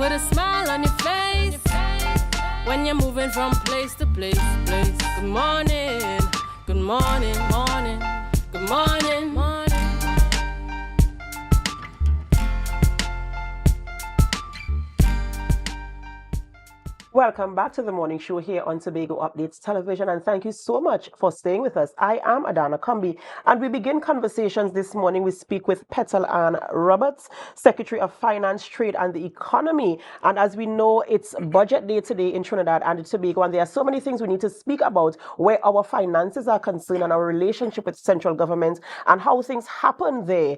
put a smile on your face when you're moving from place to place. Good morning, good morning, morning, good morning, morning. Welcome back to the morning show here on Tobago Updates Television, and thank you so much for staying with us. I am Adanna Combie, and we begin conversations this morning. We speak with Petal-Ann Roberts, Secretary of Finance, Trade and the Economy. And as we know, it's budget day today in Trinidad and Tobago, and there are so many things we need to speak about where our finances are concerned and our relationship with central government and how things happen there.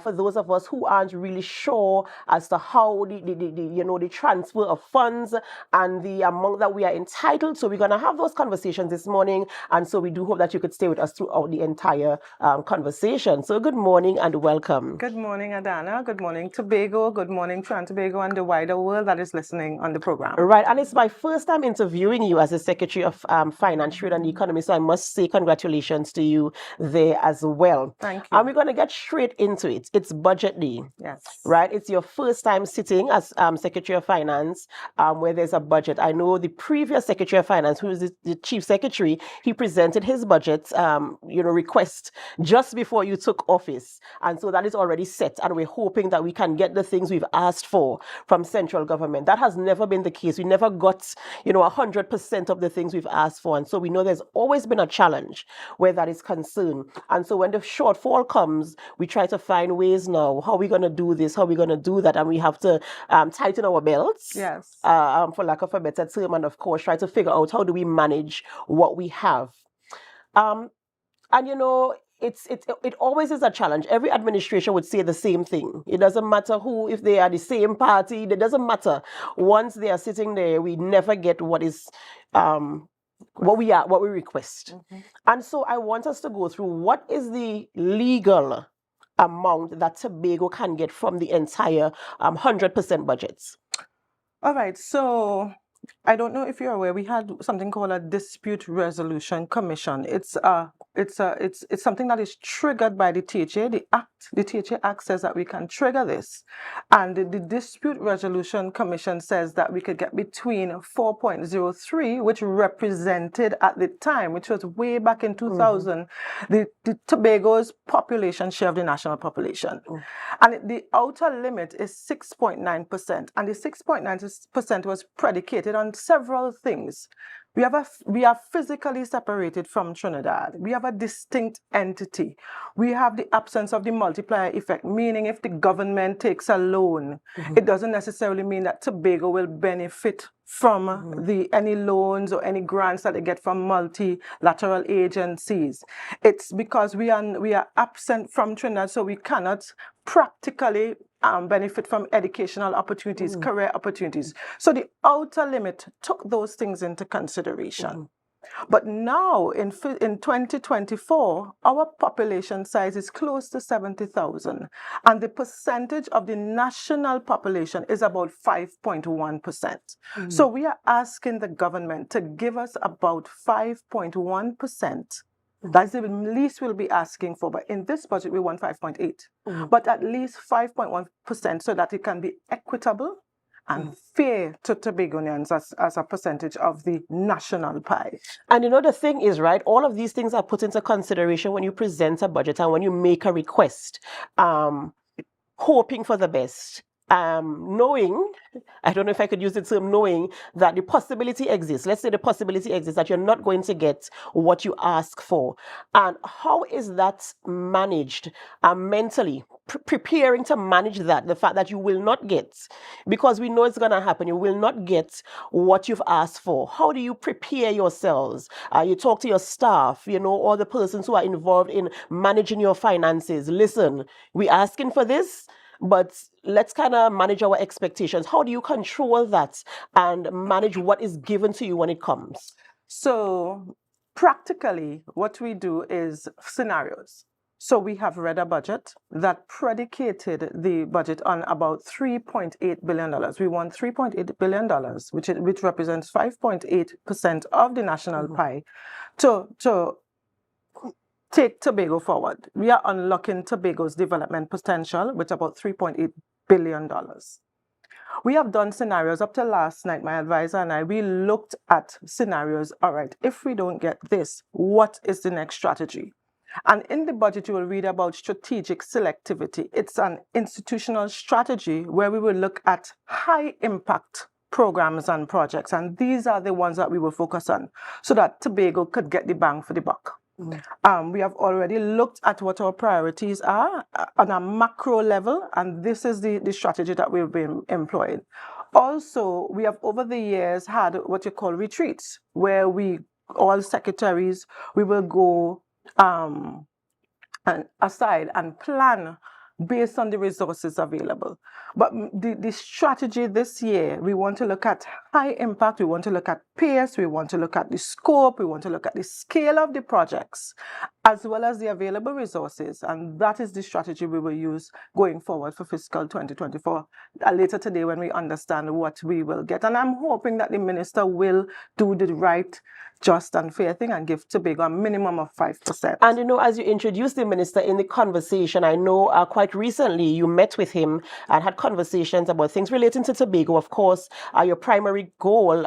For those of us who aren't really sure as to how the transfer of funds and the amount that we are entitled. So we're going to have those conversations this morning. And so we do hope that you could stay with us throughout the entire conversation. So good morning and welcome. Good morning, Adanna. Good morning, Tobago. Good morning, Tobago and the wider world that is listening on the program. Right. And it's my first time interviewing you as the Secretary of Finance, Trade and the Economy. So I must say congratulations to you there as well. Thank you. And we're going to get straight into it. It's budget day. Yes. Right. It's your first time sitting as Secretary of Finance where there's a budget. I know the previous Secretary of Finance, who is the Chief Secretary, he presented his budget, request just before you took office. And so that is already set. And we're hoping that we can get the things we've asked for from central government. That has never been the case. We never got, 100% of the things we've asked for. And so we know there's always been a challenge where that is concerned. And so when the shortfall comes, we try to find ways now. How are we going to do this? How are we going to do that? And we have to tighten our belts. Yes. For lack of a better term, and of course try to figure out how do we manage what we have. It always is a challenge. Every administration would say the same thing. It doesn't matter who, if they are the same party, it doesn't matter. Once they are sitting there, we never get what is what we request. Mm-hmm. And so I want us to go through what is the legal amount that Tobago can get from the entire 100% budgets. All right, so I don't know if you're aware, we had something called a Dispute Resolution Commission. It's something that is triggered by the T.H.A. The T.H.A. Act says that we can trigger this. And the Dispute Resolution Commission says that we could get between 4.03, which represented at the time, which was way back in 2000, the Tobago's population share of the national population. And the outer limit is 6.9%. And the 6.9% was predicated on several things. We are physically separated from Trinidad. We have a distinct entity. We have the absence of the multiplier effect, meaning if the government takes a loan, it doesn't necessarily mean that Tobago will benefit from any loans or any grants that they get from multilateral agencies. It's because we are absent from Trinidad, so we cannot practically benefit from educational opportunities, career opportunities. So the outer limit took those things into consideration. But now in 2024, our population size is close to 70,000, and the percentage of the national population is about 5.1%. So we are asking the government to give us about 5.1%. That's the least we'll be asking for. But in this budget, we want 5.8. But at least 5.1% so that it can be equitable and fair to Tobagonians as a percentage of the national pie. And the thing is, right, all of these things are put into consideration when you present a budget and when you make a request, hoping for the best. Knowing, I don't know if I could use the term knowing, that the possibility exists. Let's say the possibility exists that you're not going to get what you ask for. And how is that managed mentally? Preparing to manage that, the fact that you will not get, because we know it's going to happen, you will not get what you've asked for. How do you prepare yourselves? You talk to your staff, all the persons who are involved in managing your finances. Listen, we're asking for this, but let's kind of manage our expectations. How do you control that and manage what is given to you when it comes? So practically, what we do is scenarios. So we have read a budget that predicated the budget on about $3.8 billion. We want $3.8 billion, which represents 5.8% of the national pie, to take Tobago forward. We are unlocking Tobago's development potential with about $3.8 billion. We have done scenarios up to last night. My advisor and I, we looked at scenarios. All right, if we don't get this, what is the next strategy? And in the budget, you will read about strategic selectivity. It's an institutional strategy where we will look at high impact programs and projects. And these are the ones that we will focus on so that Tobago could get the bang for the buck. We have already looked at what our priorities are on a macro level, and this is the strategy that we've been employing. Also, we have over the years had what you call retreats, where all secretaries, we will go aside and plan based on the resources available. But the strategy this year, we want to look at high impact, we want to look at pace, we want to look at the scope, we want to look at the scale of the projects, as well as the available resources. And that is the strategy we will use going forward for fiscal 2024, later today when we understand what we will get. And I'm hoping that the minister will do the right, just and fair thing and give Tobago a minimum of 5%. And you know, as you introduced the minister in the conversation, I know quite recently you met with him and had conversations about things relating to Tobago. Of course, your primary goal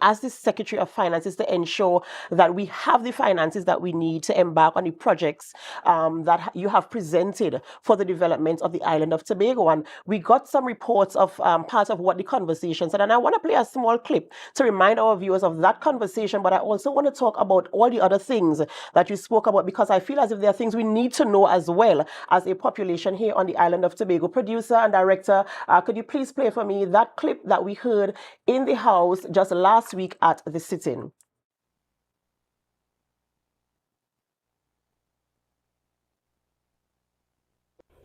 as the Secretary of Finance is to ensure that we have the finances that we need to embark on the projects that you have presented for the development of the island of Tobago. And we got some reports of part of what the conversation said. And I want to play a small clip to remind our viewers of that conversation, but I also want to talk about all the other things that you spoke about, because I feel as if there are things we need to know as well as a population here on the island of Tobago. Producer and director, could you please play for me that clip that we heard in the House just last week at the sit-in?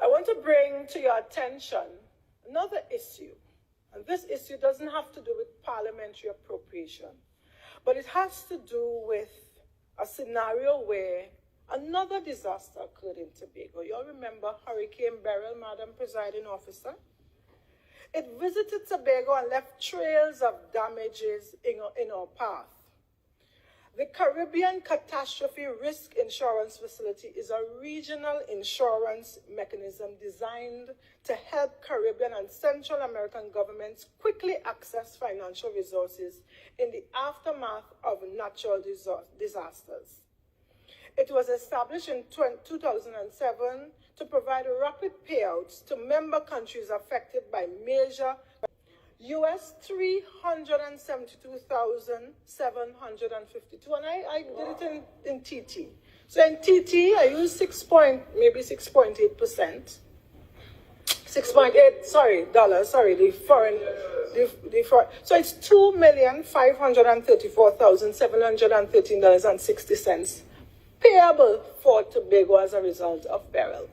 I want to bring to your attention another issue. And this issue doesn't have to do with parliamentary appropriation, but it has to do with a scenario where another disaster occurred in Tobago. You all remember Hurricane Beryl, Madam Presiding Officer? It visited Tobago and left trails of damages in our path. The Caribbean Catastrophe Risk Insurance Facility is a regional insurance mechanism designed to help Caribbean and Central American governments quickly access financial resources in the aftermath of natural disasters. It was established in 2007 to provide rapid payouts to member countries affected by major US 372,752, and I did it in TT. So in TT, I used maybe 6.8%. 6.8, sorry, dollars, sorry, the foreign. So it's $2,534,713.60 payable for Tobago as a result of Beryl.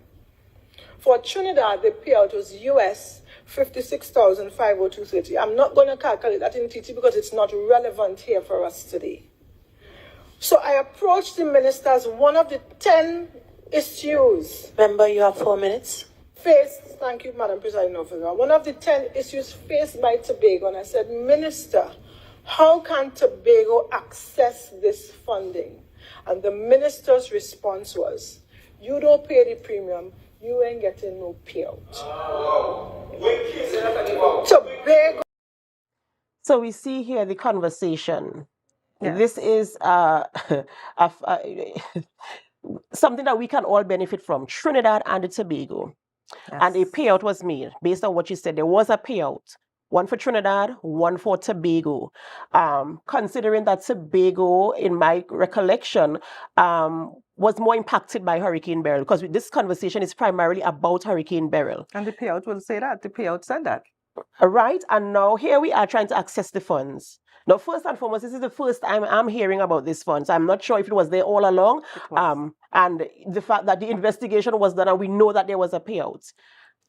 For Trinidad, the payout was US 56,502.30. I'm not going to calculate that in TT because it's not relevant here for us today. So I approached the minister as one of the 10 issues. Remember, you have 4 minutes. Thank you, Madam Presiding Officer. One of the 10 issues faced by Tobago, and I said, Minister, how can Tobago access this funding? And the minister's response was, you don't pay the premium, you ain't getting no payout. Tobago. So we see here the conversation. Yes. This is something that we can all benefit from, Trinidad and Tobago. Yes. And a payout was made based on what you said. There was a payout, one for Trinidad, one for Tobago. Considering that Tobago, in my recollection, was more impacted by Hurricane Beryl, because this conversation is primarily about Hurricane Beryl. And the payout will say that. The payout said that. Right, and now here we are trying to access the funds. Now, first and foremost, this is the first time I'm hearing about these funds. I'm not sure if it was there all along. And the fact that the investigation was done and we know that there was a payout.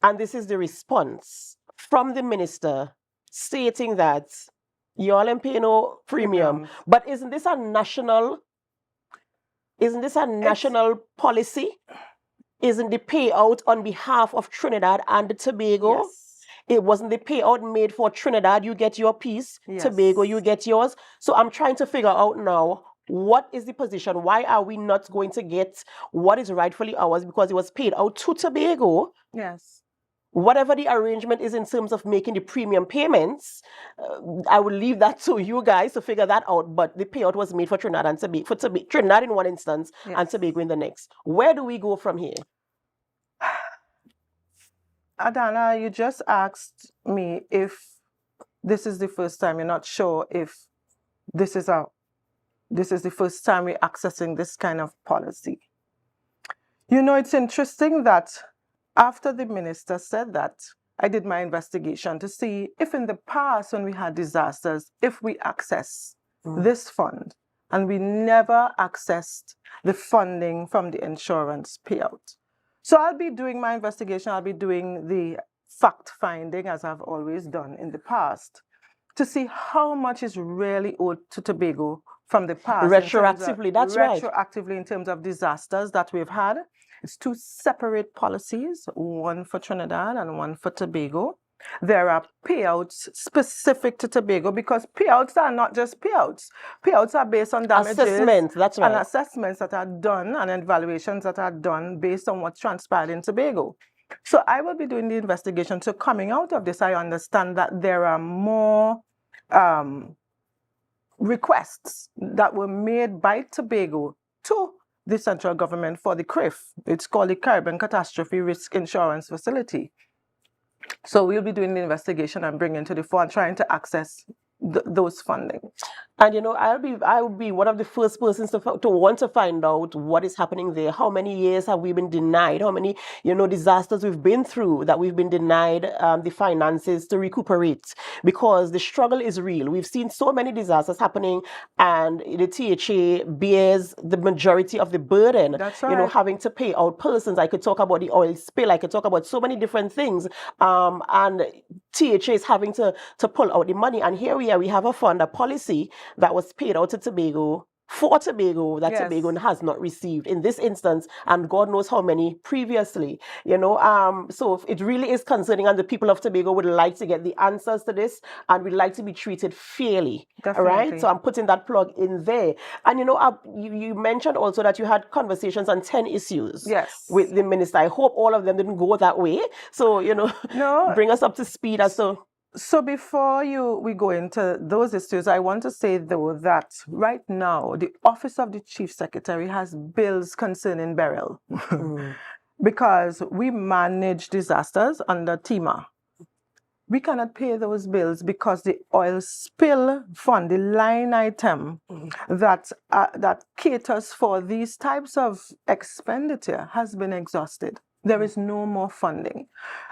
And this is the response from the minister stating that y'all ain't pay no premium. But isn't this a national policy? Isn't the payout on behalf of Trinidad and Tobago? Yes. It wasn't the payout made for Trinidad, you get your piece, Yes. Tobago, you get yours. So I'm trying to figure out now, what is the position? Why are we not going to get what is rightfully ours? Because it was paid out to Tobago. Yes. whatever the arrangement is in terms of making the premium payments, I will leave that to you guys to figure that out. But the payout was made for Trinidad and Tobago, Trinidad in one instance and Tobago in the next. Where do we go from here? Adanna, you just asked me if this is the first time. You're not sure if this is the first time we're accessing this kind of policy. You know, it's interesting that after the minister said that, I did my investigation to see if in the past when we had disasters, if we access this fund, and we never accessed the funding from the insurance payout. So I'll be doing my investigation, I'll be doing the fact finding as I've always done in the past to see how much is really owed to Tobago from the past. Retroactively, that's right. Retroactively in terms of disasters that we've had. It's two separate policies, one for Trinidad and one for Tobago. There are payouts specific to Tobago because payouts are not just payouts. Payouts are based on damages. Assessment, that's right. And assessments that are done and evaluations that are done based on what transpired in Tobago. So I will be doing the investigation. So coming out of this, I understand that there are more requests that were made by Tobago to the central government for the CRIF. It's called the Caribbean Catastrophe Risk Insurance Facility. So we'll be doing the investigation and bringing to the fore and trying to access those funding. And you know, I will be one of the first persons to want to find out what is happening there. How many years have we been denied? How many, you know, disasters we've been through that we've been denied the finances to recuperate? Because the struggle is real. We've seen so many disasters happening, and the THA bears the majority of the burden. That's right. You know, having to pay out persons. I could talk about the oil spill. I could talk about so many different things. And THA is having to pull out the money. And here we are. We have a fund, a policy that was paid out to Tobago for Tobago that Tobago has not received in this instance, and God knows how many previously, you know. So it really is concerning, and the people of Tobago would like to get the answers to this, and we'd like to be treated fairly. Definitely. All right, so I'm putting that plug in there. And you know, you mentioned also that you had conversations on 10 issues with the minister. I hope all of them didn't go that way. So, you know, bring us up to speed as to. So before we go into those issues, I want to say, though, that right now, the Office of the Chief Secretary has bills concerning burial because we manage disasters under T.H.A. We cannot pay those bills because the oil spill fund, the line item that caters for these types of expenditure, has been exhausted. There is no more funding.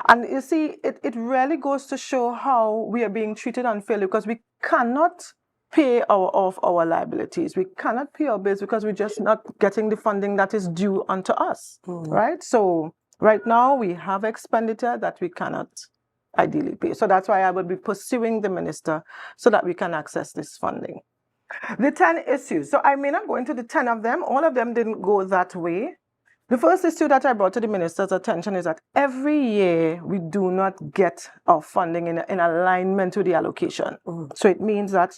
And you see, it really goes to show how we are being treated unfairly, because we cannot pay our liabilities. We cannot pay our bills because we're just not getting the funding that is due unto us, right? So right now we have expenditure that we cannot ideally pay. So that's why I will be pursuing the minister so that we can access this funding. The 10 issues. So I may not go into the 10 of them. All of them didn't go that way. The first issue that I brought to the minister's attention is that every year we do not get our funding in alignment with the allocation. So it means that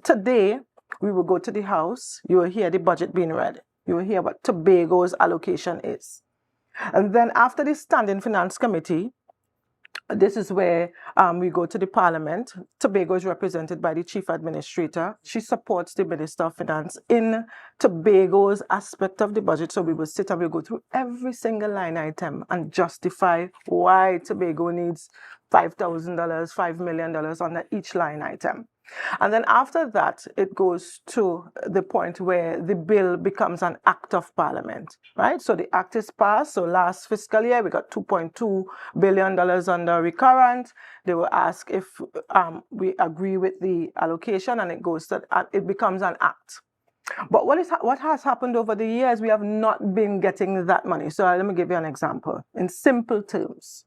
today we will go to the House, you will hear the budget being read. You will hear what Tobago's allocation is. And then after the Standing Finance Committee, this is where we go to the Parliament. Tobago is represented by the Chief Administrator. She supports the Minister of Finance in Tobago's aspect of the budget. So we will sit and we'll go through every single line item and justify why Tobago needs $5,000, $5 million under each line item. And then after that, it goes to the point where the bill becomes an act of Parliament, right? So the act is passed. So last fiscal year, we got $2.2 billion under recurrent. They will ask if we agree with the allocation, and it goes to, it becomes an act. But what has happened over the years, we have not been getting that money. So let me give you an example. In simple terms,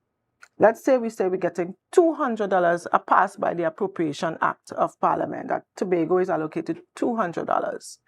let's say we're getting $200 are passed by the Appropriation Act of Parliament, that Tobago is allocated $200.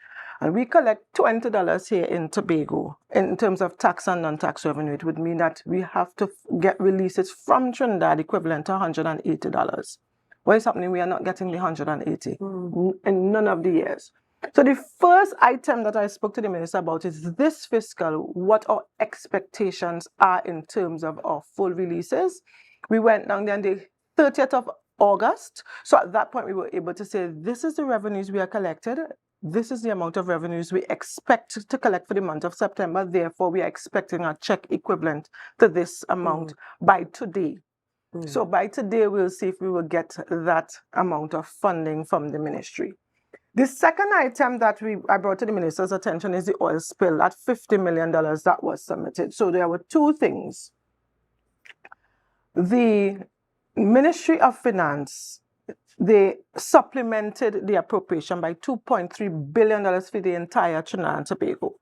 And we collect $20 here in Tobago in terms of tax and non-tax revenue. It would mean that we have to get releases from Trinidad equivalent to $180. What is happening? We are not getting the $180 in none of the years. So the first item that I spoke to the minister about is this fiscal, what our expectations are in terms of our full releases. We went down there on the 30th of August. So at that point, we were able to say, this is the revenues we are collected. This is the amount of revenues we expect to collect for the month of September. Therefore, we are expecting a check equivalent to this amount by today. So by today, we'll see if we will get that amount of funding from the ministry. The second item that I brought to the minister's attention is the oil spill at $50 million that was submitted. So there were two things. The Ministry of Finance, they supplemented the appropriation by $2.3 billion for the entire Trinidad and Tobago.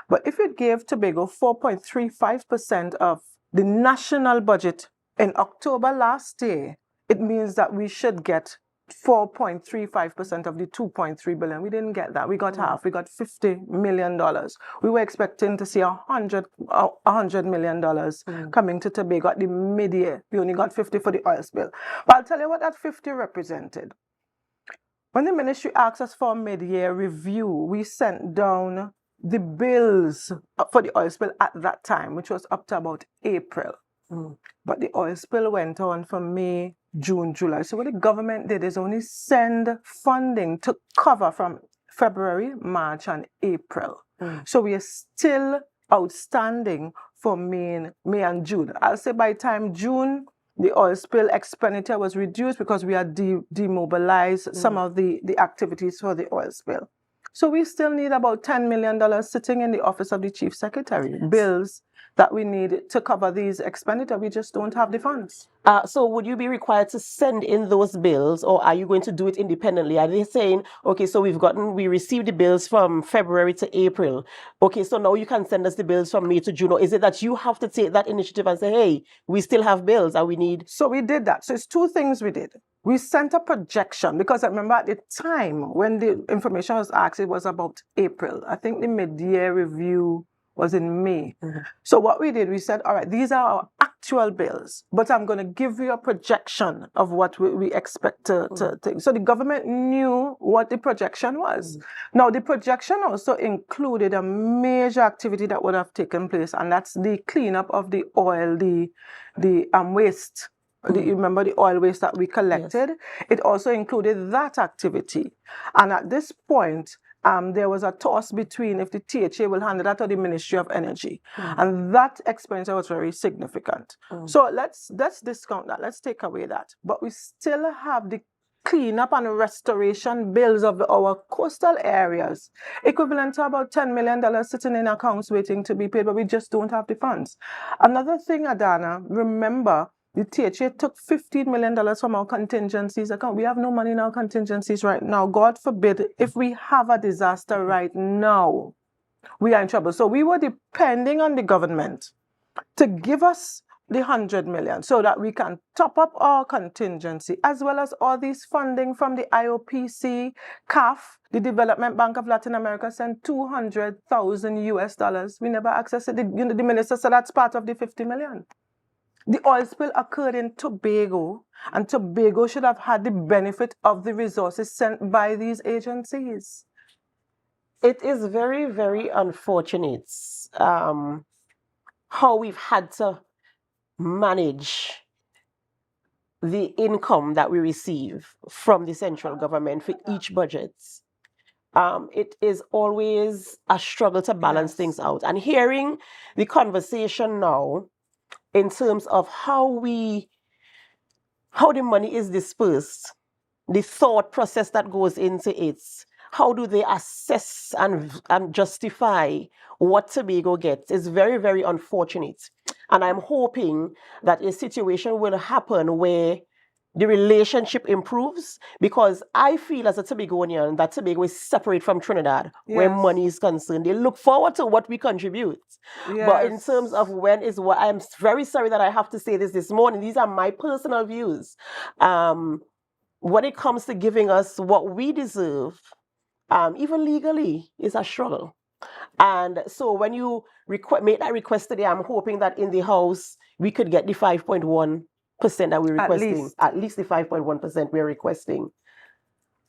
But if you give Tobago 4.35% of the national budget in October last year, it means that we should get 4.35% of the 2.3 billion. We didn't get that. We got half. We got $50 million. We were expecting to see $100 million coming to Tobago at the mid-year. We only got 50 for the oil spill. But I'll tell you what that 50 represented. When the ministry asked us for a mid-year review, we sent down the bills for the oil spill at that time, which was up to about April. But the oil spill went on from May, June, July. So what the government did is only send funding to cover from February, March, and April. So we are still outstanding for May and June. I'll say by time June, the oil spill expenditure was reduced because we had demobilized some of the activities for the oil spill. So we still need about $10 million sitting in the office of the Chief Secretary, bills that we need to cover these expenditure. We just don't have the funds. So would you be required to send in those bills, or are you going to do it independently? Are they saying, okay, so we received the bills from February to April. Okay, so now you can send us the bills from May to June. Or is it that you have to take that initiative and say, hey, we still have bills and we need... So we did that. So it's two things we did. We sent a projection because I remember at the time when the information was asked, it was about April. I think the mid-year review was in May. So what we did, we said, all right, these are our actual bills, but I'm going to give you a projection of what we expect to think. So the government knew what the projection was. Now, the projection also included a major activity that would have taken place, and that's the cleanup of the oil, the waste. You remember the oil waste that we collected? Yes. It also included that activity. And at this point, there was a toss between if the T.H.A will handle that or the Ministry of Energy. And that expenditure was very significant. So let's discount that. Let's take away that. But we still have the cleanup and restoration bills of our coastal areas, equivalent to about $10 million sitting in accounts waiting to be paid, but we just don't have the funds. Another thing, Adanna, remember, the T.H.A took $15 million from our contingencies account. We have no money in our contingencies right now. God forbid, if we have a disaster right now, we are in trouble. So we were depending on the government to give us the $100 million so that we can top up our contingency, as well as all these funding from the IOPC, CAF, the Development Bank of Latin America sent $200,000 US. We never accessed it. The minister said that's part of the $50 million. The oil spill occurred in Tobago, and Tobago should have had the benefit of the resources sent by these agencies. It is very, very unfortunate how we've had to manage the income that we receive from the central government for each budget. It is always a struggle to balance things out. And hearing the conversation now, in terms of how the money is dispersed, the thought process that goes into it, how do they assess and justify what Tobago gets is very, very unfortunate. And I'm hoping that a situation will happen where the relationship improves, because I feel as a Tobagonian that Tobago is separate from Trinidad where money is concerned. They look forward to what we contribute. But in terms of when is what, I'm very sorry that I have to say this morning. These are my personal views. When it comes to giving us what we deserve, even legally, is a struggle. And so when you make that request today, I'm hoping that in the House, we could get the 5.1% that we're requesting. At least the 5.1% we're requesting.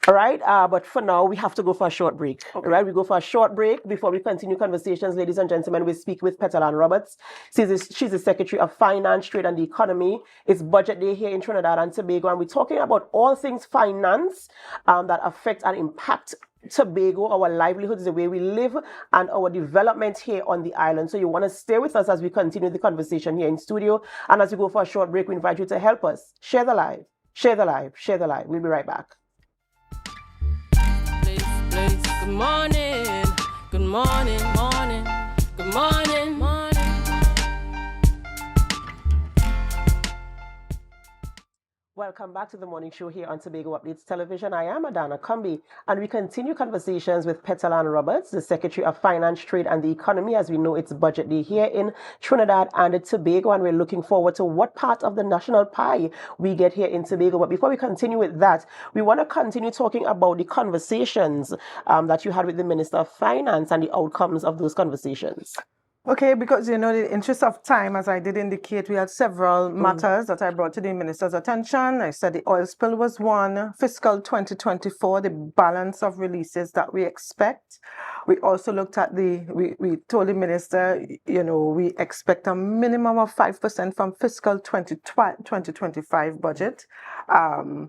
All right, but for now, we have to go for a short break. Okay. All right, we go for a short break before we continue conversations. Ladies and gentlemen, we speak with Petal-Ann Roberts. She's the Secretary of Finance, Trade and the Economy. It's budget day here in Trinidad and Tobago, and we're talking about all things finance that affect and impact Tobago, our livelihoods, the way we live, and our development here on the island. So you want to stay with us as we continue the conversation here in studio. And as we go for a short break, we invite you to help us. Share the live, share the live, share the live. We'll be right back. Good morning, good morning, morning, good morning, morning. Welcome back to the morning show here on Tobago Updates Television. I am Adanna, Combie, and we continue conversations with Petal-Ann Roberts, the Secretary of Finance, Trade and the Economy. As we know, it's budget day here in Trinidad and Tobago, and we're looking forward to what part of the national pie we get here in Tobago. But before we continue with that, we want to continue talking about the conversations that you had with the Minister of Finance and the outcomes of those conversations. Okay, because in the interest of time, as I did indicate, we had several matters that I brought to the minister's attention. I said the oil spill was one, fiscal 2024, the balance of releases that we expect. We also looked at we told the minister, we expect a minimum of 5% from fiscal 2025 budget.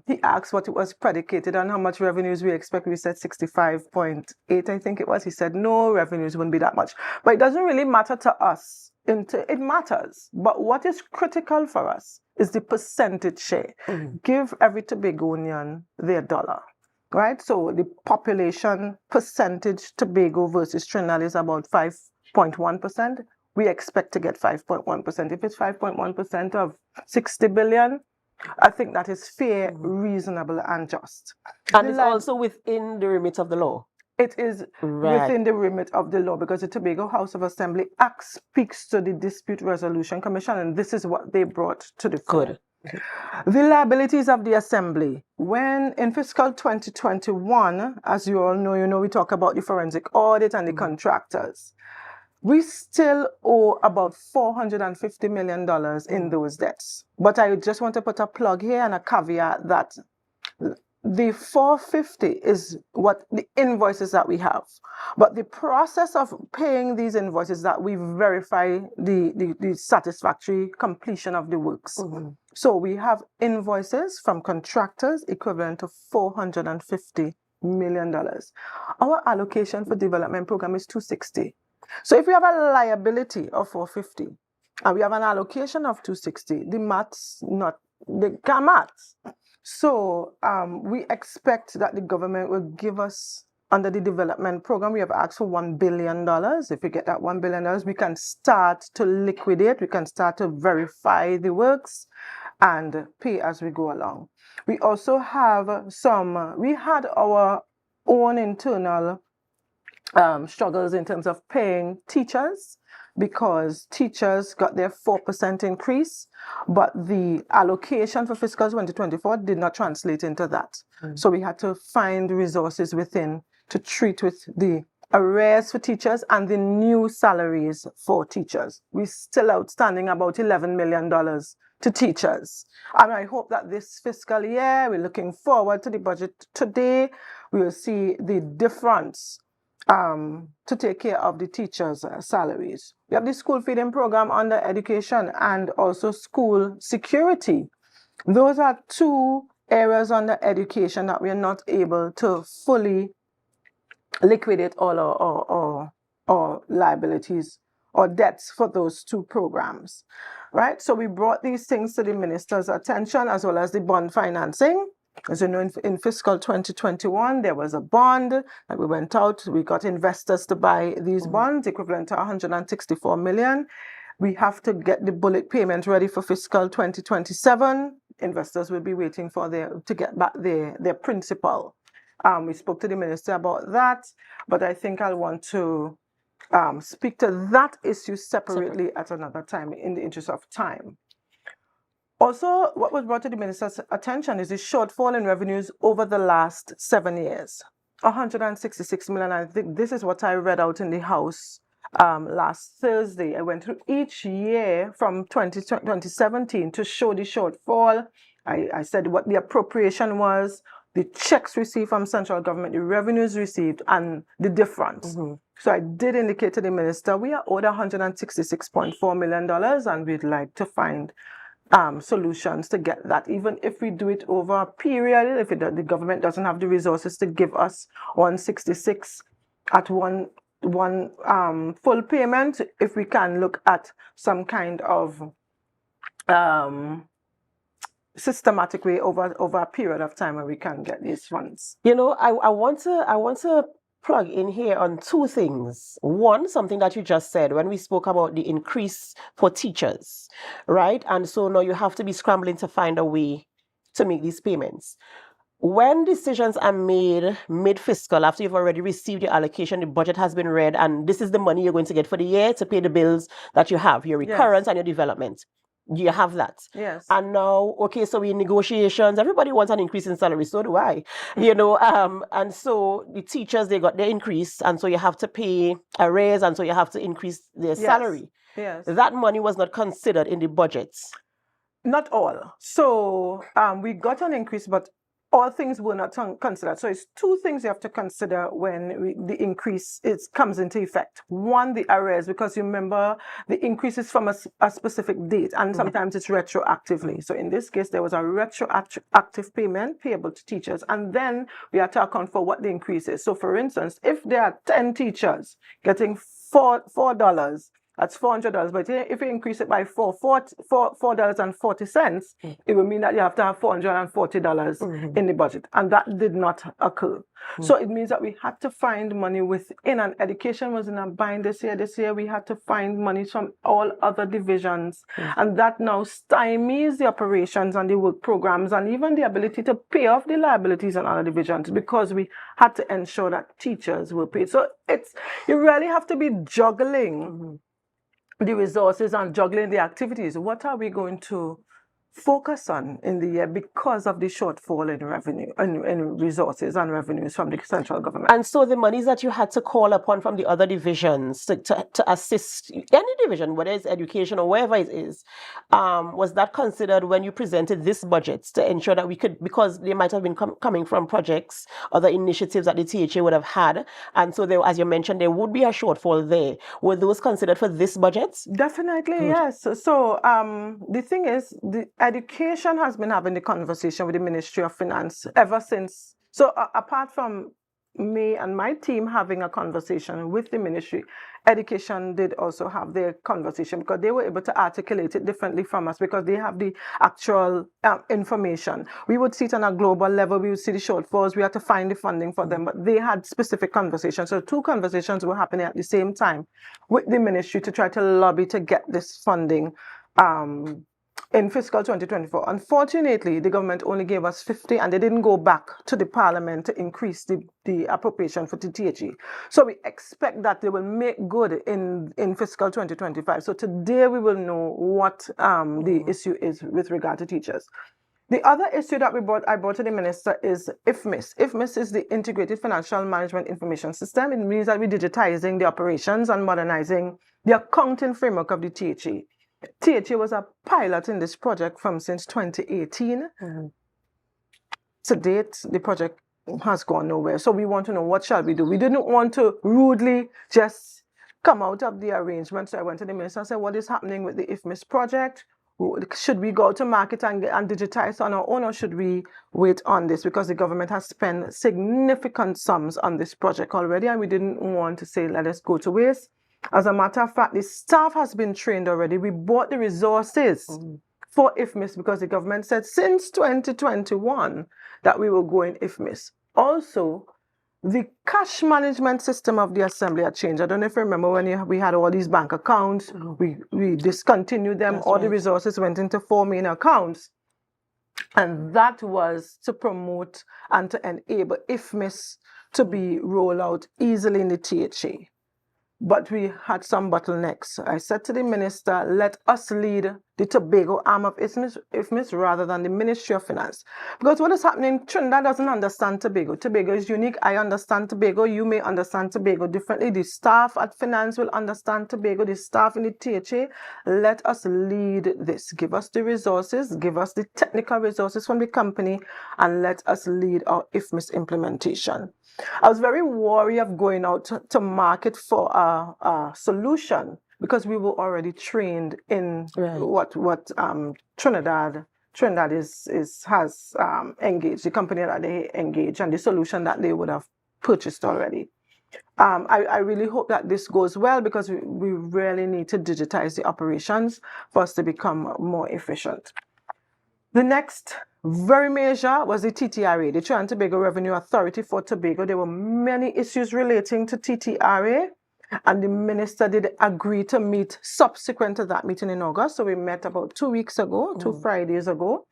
He asked what it was predicated on, how much revenues we expect. We said 65.8, I think it was. He said, no, revenues wouldn't be that much. But it doesn't really matter to us. It matters. But what is critical for us is the percentage share. Give every Tobagonian their dollar. Right? So the population percentage Tobago versus Trinidad is about 5.1%. We expect to get 5.1%. If it's 5.1% of 60 billion, I think that is fair, reasonable, and just. And it's also within the remit of the law. It is within the remit of the law because the Tobago House of Assembly Act speaks to the Dispute Resolution Commission, and this is what they brought to the fore. Good. The liabilities of the Assembly. When in fiscal 2021, as you all know, we talk about the forensic audit and the contractors. We still owe about $450 million in those debts. But I just want to put a plug here and a caveat that the 450 is what the invoices that we have. But the process of paying these invoices that we verify the satisfactory completion of the works. So we have invoices from contractors equivalent to $450 million. Our allocation for development program is 260. So if we have a liability of 450 and we have an allocation of 260, the maths they can't maths. So we expect that the government will give us, under the development program, we have asked for $1 billion. If we get that $1 billion, we can start to liquidate, we can start to verify the works and pay as we go along. We also have we had our own internal struggles in terms of paying teachers, because teachers got their 4% increase, but the allocation for fiscal 2024 did not translate into that. So we had to find resources within to treat with the arrears for teachers and the new salaries for teachers. We're still outstanding about $11 million to teachers. And I hope that this fiscal year, we're looking forward to the budget today, we will see the difference to take care of the teachers' salaries. We have the school feeding program under education and also school security. Those are two areas under education that we are not able to fully liquidate all our liabilities or debts for those two programs. Right? So we brought these things to the minister's attention, as well as the bond financing. As you know, in fiscal 2021, there was a bond that we went out. We got investors to buy these bonds, equivalent to $164 million. We have to get the bullet payment ready for fiscal 2027. Investors will be waiting for to get back their principal. We spoke to the minister about that, but I think I'll want to speak to that issue separately at another time in the interest of time. Also, what was brought to the minister's attention is the shortfall in revenues over the last 7 years. 166 million. I think this is what I read out in the House last Thursday. I went through each year from 2017 to show the shortfall. I said what the appropriation was, the checks received from central government, the revenues received, and the difference. So I did indicate to the minister, we are owed $166.4 million, and we'd like to find solutions to get that. Even if we do it over a period, if the government doesn't have the resources to give us 166 at one full payment, if we can look at some kind of systematic way over a period of time where we can get these funds. You know, I want to plug in here on two things. One, something that you just said when we spoke about the increase for teachers, right? And so now you have to be scrambling to find a way to make these payments. When decisions are made mid-fiscal, after you've already received your allocation, the budget has been read, and this is the money you're going to get for the year to pay the bills that you have, your recurrence and your development. You have that. Yes. And now, okay, so we in negotiations, everybody wants an increase in salary, so do I. You know, and so the teachers, they got their increase, and so you have to pay a raise, and so you have to increase their salary. Yes. That money was not considered in the budgets. Not all. So we got an increase, but all things were not considered. So it's two things you have to consider when the increase comes into effect. One, the arrears, because you remember the increase is from a specific date, and sometimes it's retroactively. So in this case, there was a retroactive payment payable to teachers, and then we have to account for what the increase is. So for instance, if there are 10 teachers getting $4, that's $400. But if you increase it by $4.40, it will mean that you have to have $440 in the budget. And that did not occur. So it means that we had to find money within, and education was in a bind this year. This year we had to find money from all other divisions. And that now stymies the operations and the work programs and even the ability to pay off the liabilities in other divisions, because we had to ensure that teachers were paid. So you really have to be juggling the resources and juggling the activities. What are we going to focus on in the year because of the shortfall in revenue and resources and revenues from the central government? And so the monies that you had to call upon from the other divisions to assist any division, whether it's education or wherever it is, was that considered when you presented this budget to ensure that we could, because they might have been coming from projects, other initiatives that the T.H.A would have had, and so there, as you mentioned, there would be a shortfall there. Were those considered for this budget? Definitely, yes. So the thing is, the education has been having the conversation with the Ministry of Finance ever since. So apart from me and my team having a conversation with the ministry, education did also have their conversation, because they were able to articulate it differently from us, because they have the actual information. We would see it on a global level, we would see the shortfalls, we had to find the funding for them, but they had specific conversations. So two conversations were happening at the same time with the ministry to try to lobby to get this funding in fiscal 2024. Unfortunately, the government only gave us 50, and they didn't go back to the parliament to increase the appropriation for the T.H.A. So we expect that they will make good in fiscal 2025. So today we will know what the issue is with regard to teachers. The other issue that I brought to the minister is IFMIS. IFMIS is the Integrated Financial Management Information System. It means that we're digitizing the operations and modernizing the accounting framework of the T.H.A. T.H.A was a pilot in this project since 2018. To date, the project has gone nowhere. So we want to know, what shall we do? We didn't want to rudely just come out of the arrangement. So I went to the minister and said, what is happening with the IFMIS project? Should we go to market and digitize on our own, or should we wait on this? Because the government has spent significant sums on this project already, and we didn't want to say, let us go to waste. As a matter of fact, the staff has been trained already. We bought the resources for IFMIS because the government said since 2021 that we will go in IFMIS. Also, the cash management system of the assembly had changed. I don't know if you remember when we had all these bank accounts, we discontinued them. That's all right. The resources went into 4 main accounts. And that was to promote and to enable IFMIS to be rolled out easily in the T.H.A. But we had some bottlenecks. I said to the minister, let us lead the Tobago arm of IFMIS rather than the Ministry of Finance. Because what is happening, Trinidad doesn't understand Tobago. Tobago is unique. I understand Tobago. You may understand Tobago differently. The staff at Finance will understand Tobago. The staff in the T.H.A. Let us lead this. Give us the resources. Give us the technical resources from the company, and let us lead our IFMIS implementation. I was very wary of going out to market for a solution, because we were already trained in what Trinidad has engaged, the company that they engage, and the solution that they would have purchased already. I really hope that this goes well, because we really need to digitize the operations for us to become more efficient. The next very major was the TTRA, the Trinidad and Tobago Revenue Authority for Tobago. There were many issues relating to TTRA. And the minister did agree to meet subsequent to that meeting in August. So we met about 2 weeks ago, 2 Fridays ago,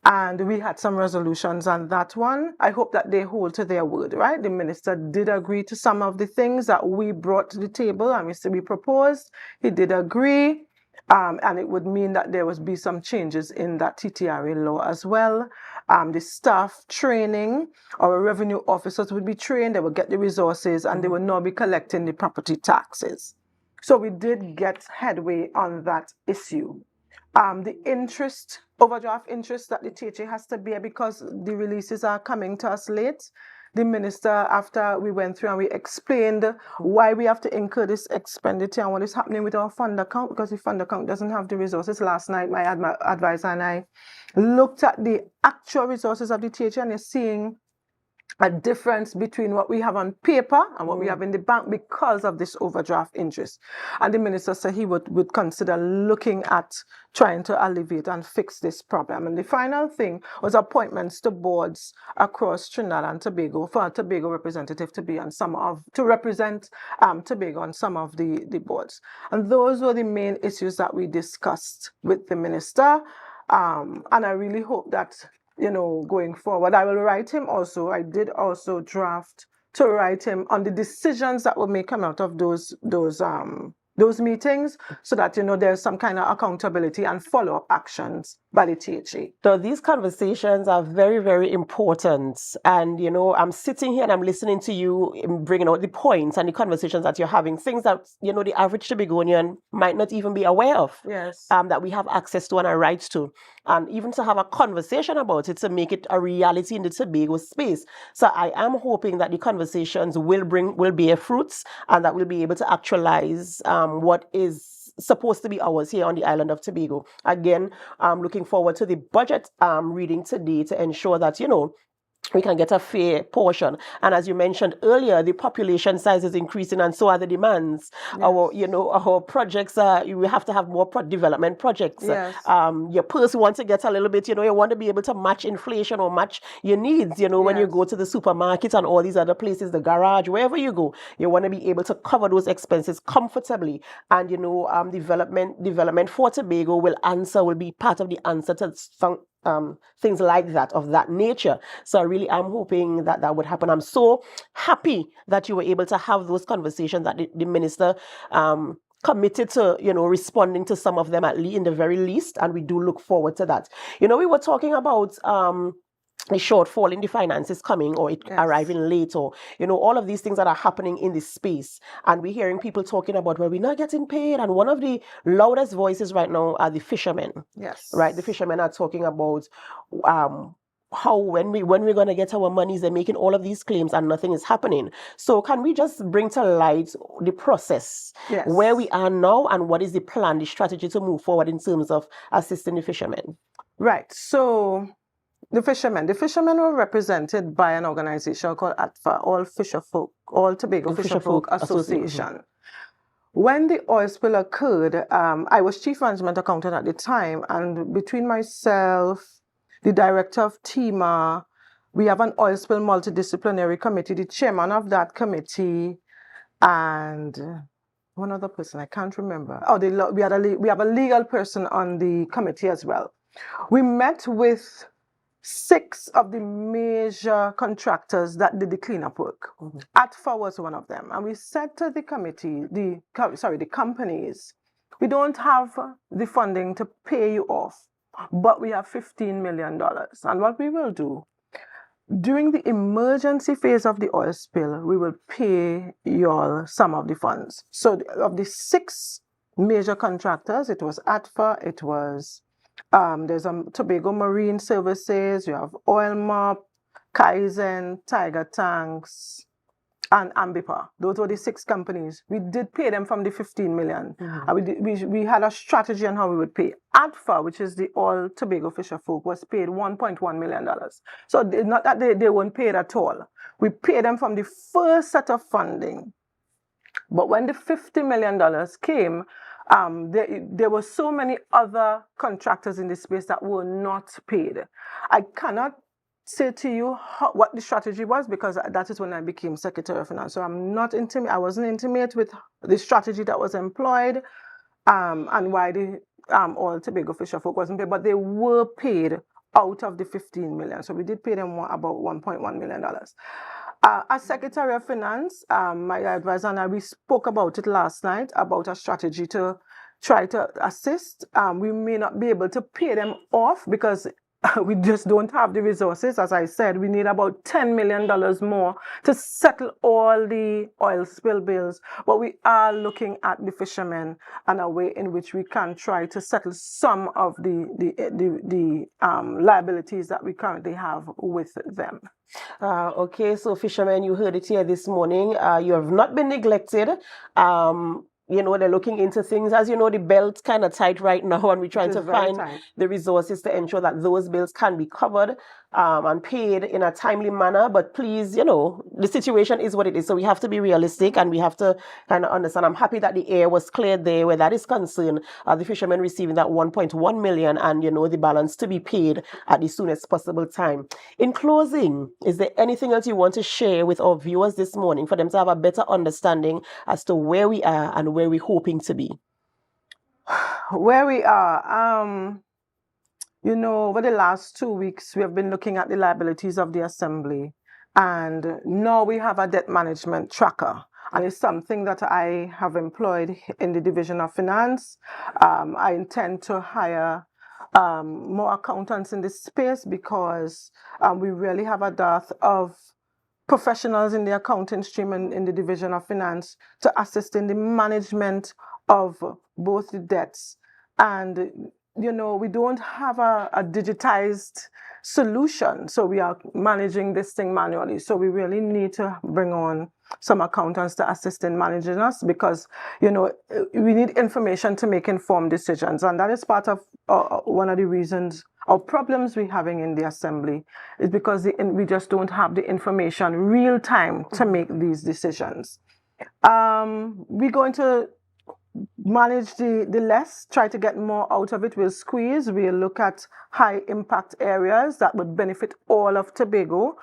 and we had some resolutions on that one. I hope that they hold to their word, right? The minister did agree to some of the things that we brought to the table and we proposed. He did agree. And it would mean that there would be some changes in that TTRA law as well. The staff training, our revenue officers would be trained, they would get the resources, and they would now be collecting the property taxes. So we did get headway on that issue. The interest, overdraft interest that the T.H.A. has to bear, because the releases are coming to us late. The minister, after we went through and we explained why we have to incur this expenditure and what is happening with our fund account, because the fund account doesn't have the resources. Last night, my advisor and I looked at the actual resources of the T.H.A. and you're seeing a difference between what we have on paper and what we have in the bank because of this overdraft interest. And the minister said he would consider looking at trying to alleviate and fix this problem. And the final thing was appointments to boards across Trinidad and Tobago for a Tobago representative to be on to represent Tobago on some of the boards. And those were the main issues that we discussed with the minister. And I really hope that, going forward, I will write him also. I did also draft to write him on the decisions that will may come out of those meetings, so that, there's some kind of accountability and follow-up actions by the T.H.A. So these conversations are very, very important. And, I'm sitting here and I'm listening to you bringing out the points and the conversations that you're having, things that, the average Tobagonian might not even be aware of. Yes. That we have access to and a right to. And even to have a conversation about it, to make it a reality in the Tobago space. So I am hoping that the conversations will bear fruits, and that we'll be able to actualize what is supposed to be ours here on the island of Tobago. Again, I'm looking forward to the budget reading today to ensure that, we can get a fair portion. And as you mentioned earlier, the population size is increasing, and so are the demands. Yes. Our projects we have to have more development projects. Yes. Your person wants to get a little bit, you want to be able to match inflation or match your needs, when you go to the supermarket and all these other places, the garage, wherever you go, you want to be able to cover those expenses comfortably. And, development for Tobago will be part of the answer to some things like that, of that nature. So I really am hoping that would happen. I'm so happy that you were able to have those conversations, that the minister committed to, responding to some of them in the very least, and we do look forward to that. We were talking about the shortfall in the finances coming, or it arriving late, or all of these things that are happening in this space, and we're hearing people talking about, well, we're not getting paid. And one of the loudest voices right now are the fishermen. Yes. Right. The fishermen are talking about how when we're going to get our monies. They're making all of these claims and nothing is happening. So can we just bring to light the process, where we are now, and what is the plan, the strategy to move forward in terms of assisting the fishermen? Right. So the fishermen were represented by an organization called ATFA, All Tobago Fisherfolk Association. When the oil spill occurred, I was chief management accountant at the time, and between myself, the director of TEMA, we have an oil spill multidisciplinary committee, the chairman of that committee, and one other person, I can't remember. We have a legal person on the committee as well. We met with 6 of the major contractors that did the cleanup work. ATFA was one of them. And we said to the committee, the companies, We don't have the funding to pay you off, but we have $15 million. And what we will do, during the emergency phase of the oil spill, we will pay you all some of the funds. So of the 6 major contractors, it was T.H.A T.H.A, it was, there's Tobago Marine Services, you have Oil Mop, Kaizen, Tiger Tanks, and Ambipa. Those were the 6 companies. We did pay them from the 15 million. And we had a strategy on how we would pay. T.H.A, which is the All Tobago Fisher Folk, was paid $1.1 million. So not that they weren't paid at all. We paid them from the first set of funding. But when the $50 million came, there were so many other contractors in this space that were not paid. I cannot say to you what the strategy was, because that is when I became Secretary of Finance. So I wasn't intimate with the strategy that was employed, and why the All Tobago Fisher Folk wasn't paid, but they were paid out of the 15 million. So we did pay them about $1.1 million. As Secretary of Finance, my advisor and I, we spoke about it last night, about a strategy to try to assist. We may not be able to pay them off because we just don't have the resources. As I said, we need about $10 million more to settle all the oil spill bills. But we are looking at the fishermen and a way in which we can try to settle some of the liabilities that we currently have with them. Okay, so fishermen, you heard it here this morning. You have not been neglected. They're looking into things. As you know, the belt's kind of tight right now, and we're trying to find the resources to ensure that those bills can be covered and paid in a timely manner. But please, the situation is what it is. So we have to be realistic, and we have to kind of understand. I'm happy that the air was cleared there where that is concerned. The fishermen receiving that 1.1 million and, the balance to be paid at the soonest possible time. In closing, is there anything else you want to share with our viewers this morning for them to have a better understanding as to where we are and where we're hoping to be? Where we are, over the last 2 weeks, we have been looking at the liabilities of the Assembly, and now we have a debt management tracker, and it's something that I have employed in the Division of Finance. I intend to hire more accountants in this space, because we really have a dearth of professionals in the accounting stream and in the Division of Finance to assist in the management of both the debts. And we don't have a digitized solution, so we are managing this thing manually. So we really need to bring on some accountants to assist in managing us, because we need information to make informed decisions, and that is part of one of the reasons or problems we're having in the Assembly, is because we just don't have the information real time to make these decisions. We're going to manage the less, try to get more out of it. We'll squeeze, we'll look at high impact areas that would benefit all of Tobago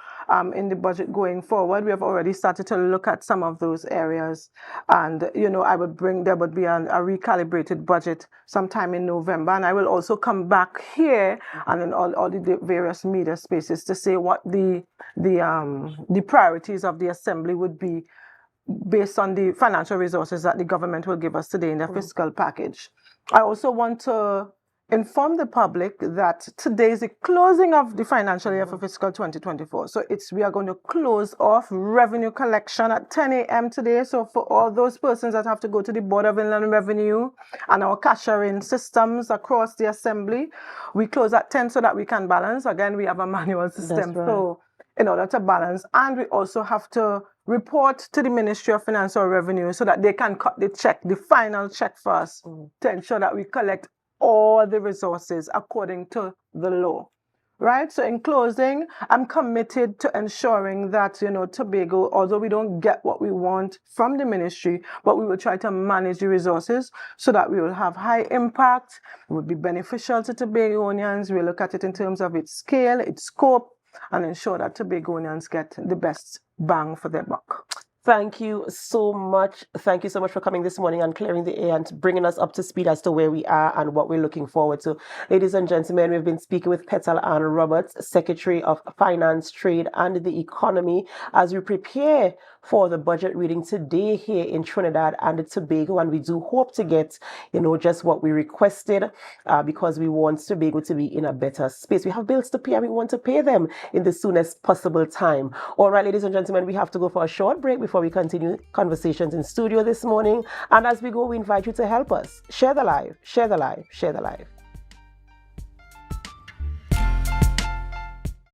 in the budget going forward. We have already started to look at some of those areas, and there would be a recalibrated budget sometime in November, and I will also come back here and in all the various media spaces to say what the priorities of the Assembly would be, based on the financial resources that the government will give us today in the fiscal package. I also want to inform the public that today is the closing of the financial year for fiscal 2024. So we are going to close off revenue collection at 10 a.m. today. So for all those persons that have to go to the Board of Inland Revenue and our cashiering systems across the Assembly, we close at 10 so that we can balance. Again, we have a manual system. Right. So in order to balance, and we also have to report to the Ministry of Finance or Revenue so that they can cut the final check for us, to ensure that we collect all the resources according to the law. Right? So in closing, I'm committed to ensuring that, Tobago, although we don't get what we want from the ministry, but we will try to manage the resources so that we will have high impact, it would be beneficial to Tobagonians. We look at it in terms of its scale, its scope, and ensure that Tobagonians get the best bang for their buck. Thank you so much. Thank you so much for coming this morning and clearing the air and bringing us up to speed as to where we are and what we're looking forward to. Ladies and gentlemen, we've been speaking with Petal-Ann Roberts, Secretary of Finance, Trade and the Economy, as we prepare for the budget reading today here in Trinidad and Tobago. And we do hope to get, just what we requested because we want Tobago to be in a better space. We have bills to pay and we want to pay them in the soonest possible time. All right, ladies and gentlemen, we have to go for a short break before we continue conversations in studio this morning. And as we go, we invite you to help us. Share the live, share the live, share the live.